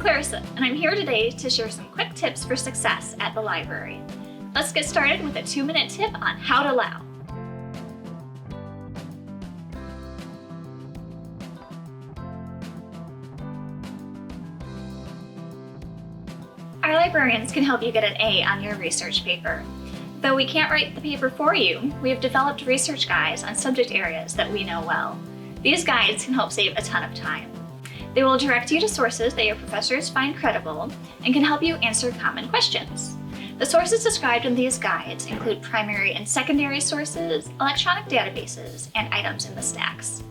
Clarissa, and I'm here today to share some quick tips for success at the library. Let's get started with a 2-minute tip on how to lao. Our librarians can help you get an A on your research paper. Though we can't write the paper for you, we have developed research guides on subject areas that we know well. These guides can help save a ton of time. They will direct you to sources that your professors find credible and can help you answer common questions. The sources described in these guides include primary and secondary sources, electronic databases, and items in the stacks.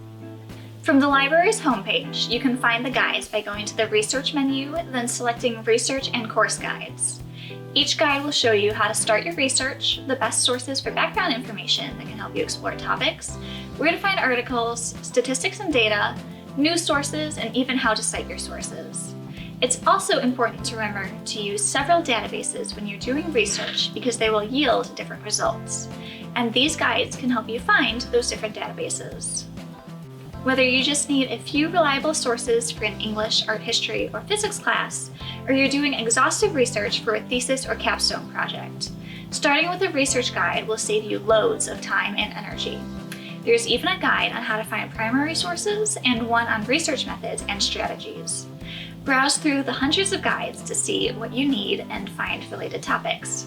From the library's homepage, you can find the guides by going to the Research menu, then selecting Research and Course Guides. Each guide will show you how to start your research, the best sources for background information that can help you explore topics, where to find articles, statistics and data, news sources, and even how to cite your sources. It's also important to remember to use several databases when you're doing research because they will yield different results. And these guides can help you find those different databases. Whether you just need a few reliable sources for an English, art history, or physics class, or you're doing exhaustive research for a thesis or capstone project, starting with a research guide will save you loads of time and energy. There's even a guide on how to find primary sources and one on research methods and strategies. Browse through the hundreds of guides to see what you need and find related topics.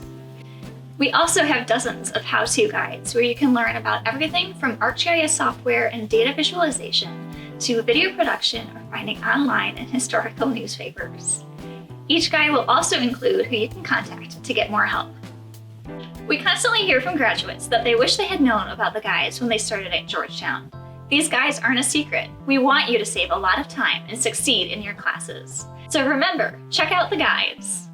We also have dozens of how-to guides where you can learn about everything from ArcGIS software and data visualization to video production or finding online and historical newspapers. Each guide will also include who you can contact to get more help. We constantly hear from graduates that they wish they had known about the guides when they started at Georgetown. These guides aren't a secret. We want you to save a lot of time and succeed in your classes. So remember, check out the guides.